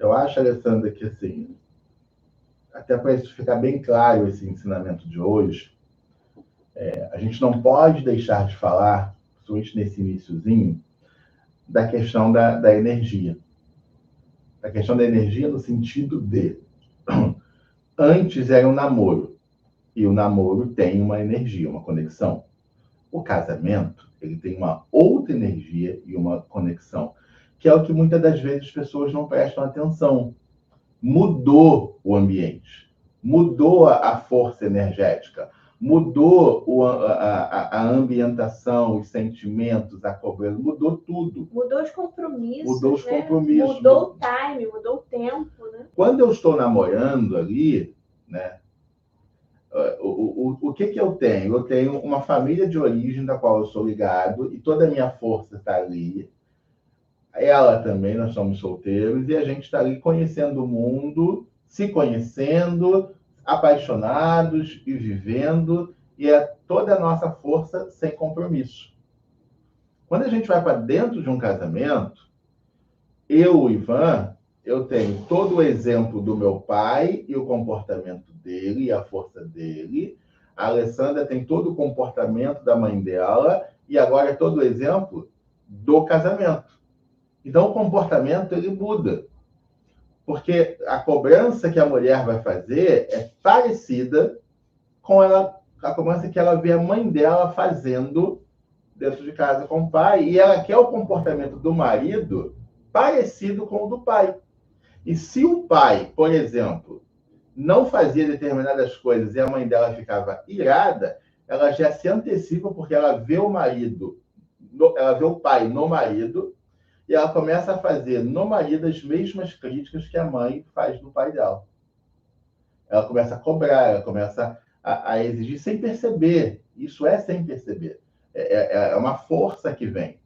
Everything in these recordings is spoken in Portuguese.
Eu acho, Alessandra, que assim, até para isso ficar bem claro, esse ensinamento de hoje, a gente não pode deixar de falar, principalmente nesse iniciozinho, da questão da energia. A questão da energia no sentido de antes era um namoro, e o namoro tem uma energia, uma conexão. O casamento, ele tem uma outra energia e uma conexão, que é o que muitas das vezes as pessoas não prestam atenção. Mudou o ambiente, mudou a força energética, mudou a ambientação, os sentimentos, a cobrança, mudou tudo. Mudou os compromissos, mudou os compromissos. Mudou o time, mudou o tempo, né? Quando eu estou namorando ali, né, o que eu tenho? Eu tenho uma família de origem da qual eu sou ligado e toda a minha força está ali. Ela também, nós somos solteiros e a gente está ali conhecendo o mundo, se conhecendo, apaixonados e vivendo, e é toda a nossa força sem compromisso. Quando a gente vai para dentro de um casamento, eu, Ivan, eu tenho todo o exemplo do meu pai e o comportamento dele e a força dele. A Alessandra tem todo o comportamento da mãe dela e agora é todo o exemplo do casamento. Então, o comportamento, ele muda. Porque a cobrança que a mulher vai fazer é parecida com a cobrança que ela vê a mãe dela fazendo dentro de casa com o pai. E ela quer o comportamento do marido parecido com o do pai. E se o pai, por exemplo, não fazia determinadas coisas e a mãe dela ficava irada, ela já se antecipa porque ela vê o marido, ela vê o pai no marido, e ela começa a fazer no marido as mesmas críticas que a mãe faz no pai dela. Ela começa a cobrar, ela começa a exigir sem perceber. Isso é sem perceber. É uma força que vem.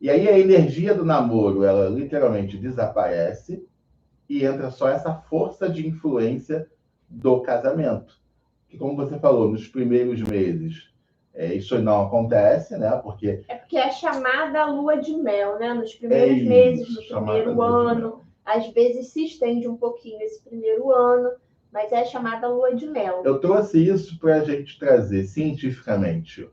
E aí a energia do namoro, ela literalmente desaparece e entra só essa força de influência do casamento. Que, como você falou, nos primeiros meses, isso não acontece, né? Porque é chamada lua de mel, né? Nos primeiros meses do primeiro ano, às vezes se estende um pouquinho esse primeiro ano, mas é chamada lua de mel. Eu trouxe isso para a gente trazer cientificamente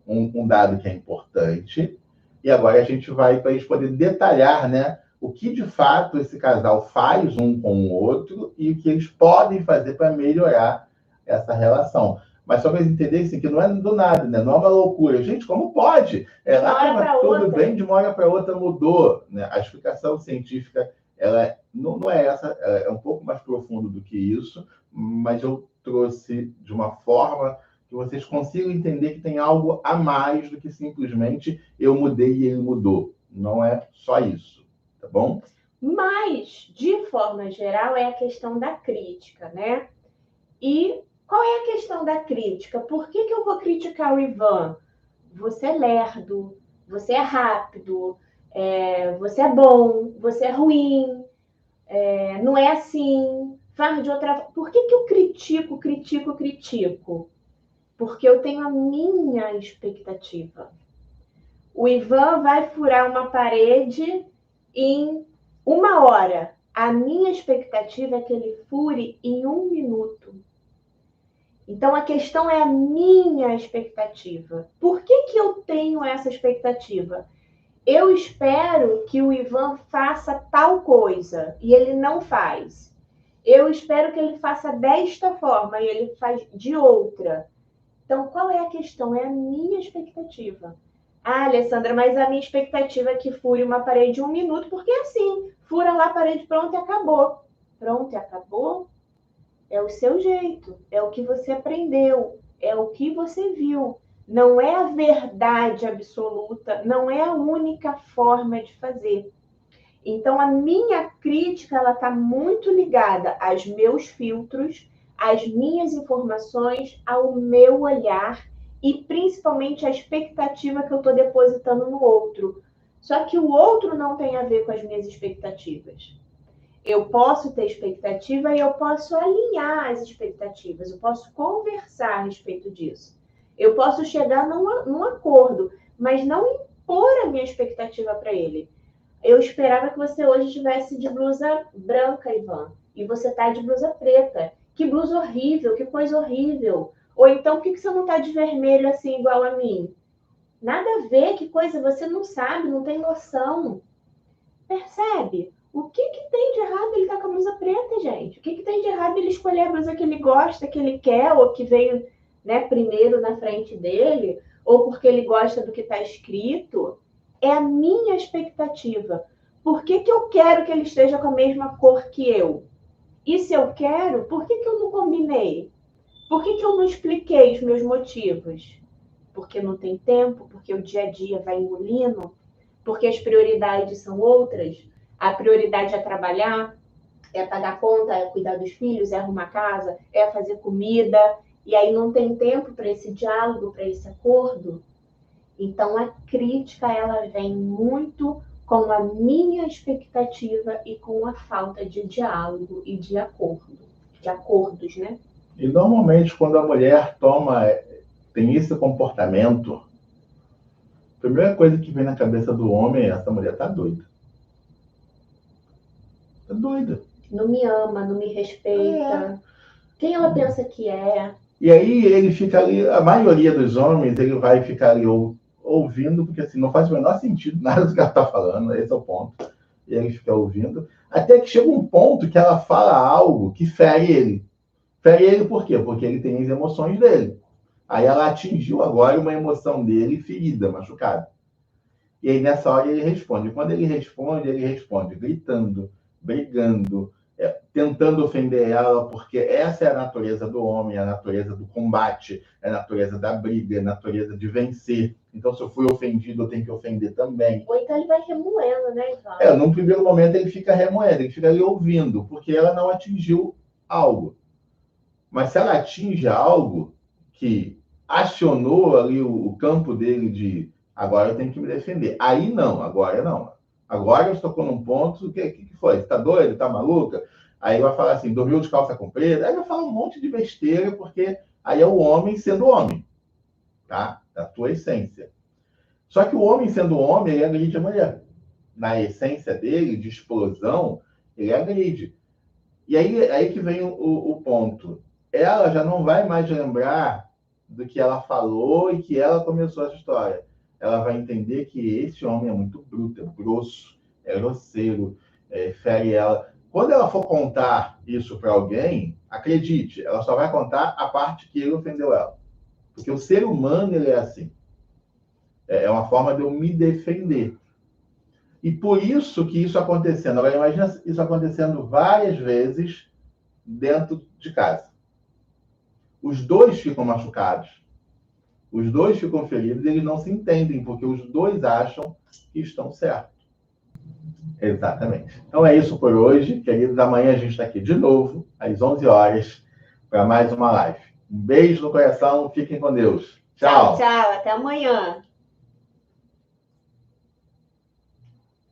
um dado que é importante, e agora a gente vai para a gente poder detalhar, né, o que de fato esse casal faz um com o outro e o que eles podem fazer para melhorar essa relação. Mas só para eles entenderem assim, que não é do nada, né? Não é uma loucura. Gente, como pode? Lá estava tudo bem, de uma hora para outra mudou. Né? A explicação científica ela não é essa, é um pouco mais profundo do que isso, mas eu trouxe de uma forma que vocês consigam entender que tem algo a mais do que simplesmente eu mudei e ele mudou. Não é só isso, tá bom? Mas, de forma geral, é a questão da crítica, né? E qual é a questão da crítica? Por que eu vou criticar o Ivan? Você é lerdo, você é rápido, você é bom, você é ruim, não é assim, faz de outra forma. Por que eu critico? Porque eu tenho a minha expectativa. O Ivan vai furar uma parede em 1 hora. A minha expectativa é que ele fure em 1 minuto. Então, a questão é a minha expectativa. Por que eu tenho essa expectativa? Eu espero que o Ivan faça tal coisa e ele não faz. Eu espero que ele faça desta forma e ele faz de outra. Então, qual é a questão? É a minha expectativa. Ah, Alessandra, mas a minha expectativa é que fure uma parede em 1 minuto, porque é assim, fura lá a parede, pronto e acabou. Pronto e acabou? É o seu jeito, é o que você aprendeu, é o que você viu. Não é a verdade absoluta, não é a única forma de fazer. Então, a minha crítica ela está muito ligada aos meus filtros, às minhas informações, ao meu olhar e principalmente à expectativa que eu estou depositando no outro. Só que o outro não tem a ver com as minhas expectativas. Eu posso ter expectativa e eu posso alinhar as expectativas, eu posso conversar a respeito disso. Eu posso chegar num acordo, mas não impor a minha expectativa para ele. Eu esperava que você hoje estivesse de blusa branca, Ivan, e você tá de blusa preta. Que blusa horrível, que coisa horrível. Ou então, por que você não tá de vermelho assim, igual a mim? Nada a ver, que coisa, você não sabe, não tem noção. Percebe? O que que tem de errado ele estar com a blusa preta, gente? O que que tem de errado ele escolher a blusa que ele gosta, que ele quer, ou que veio, né, primeiro na frente dele, ou porque ele gosta do que está escrito? É a minha expectativa. Por que que eu quero que ele esteja com a mesma cor que eu? E se eu quero, por que que eu não combinei? Por que que eu não expliquei os meus motivos? Porque não tem tempo, porque o dia a dia vai engolindo, porque as prioridades são outras. A prioridade é trabalhar, é pagar conta, é cuidar dos filhos, é arrumar casa, é fazer comida, e aí não tem tempo para esse diálogo, para esse acordo. Então a crítica ela vem muito com a minha expectativa e com a falta de diálogo e de acordos, né? E normalmente quando a mulher tem esse comportamento, a primeira coisa que vem na cabeça do homem é: essa mulher tá doida. Tá doida. Não me ama, não me respeita. Quem ela pensa que é? E aí ele fica ali, a maioria dos homens, ele vai ficar ali ouvindo, porque assim, não faz o menor sentido nada do que ela está falando, esse é o ponto. E ele fica ouvindo, até que chega um ponto que ela fala algo que fere ele. Fere ele por quê? Porque ele tem as emoções dele. Aí ela atingiu agora uma emoção dele ferida, machucada. E aí nessa hora ele responde. Quando ele responde gritando, brigando, tentando ofender ela, porque essa é a natureza do homem, a natureza do combate, a natureza da briga, a natureza de vencer. Então, se eu fui ofendido, eu tenho que ofender também. Ou então ele vai remoendo, né, Ivan? Num primeiro momento ele fica remoendo, ele fica ali ouvindo, porque ela não atingiu algo. Mas se ela atinge algo que acionou ali o campo dele de agora eu tenho que me defender. Aí não, agora não. Agora eu estou num ponto, o que foi? Você tá doido? Tá maluca? Aí vai falar assim, dormiu de calça comprida? Aí vai falar um monte de besteira, porque aí é o homem sendo homem, tá? Da tua essência. Só que o homem sendo homem, ele agride a mulher. Na essência dele, de explosão, ele agride. E aí que vem o ponto. Ela já não vai mais lembrar do que ela falou e que ela começou essa história. Ela vai entender que esse homem é muito bruto, é grosso, é grosseiro, fere ela. Quando ela for contar isso para alguém, acredite, ela só vai contar a parte que ele ofendeu ela. Porque o ser humano, ele é assim. É uma forma de eu me defender. E por isso que isso acontecendo. Agora, imagina isso acontecendo várias vezes dentro de casa. Os dois ficam machucados. Os dois ficam feridos e eles não se entendem, porque os dois acham que estão certos. Exatamente. Então é isso por hoje, queridos. Amanhã a gente está aqui de novo, às 11 horas, para mais uma live. Um beijo no coração, fiquem com Deus. Tchau. Tchau, até amanhã.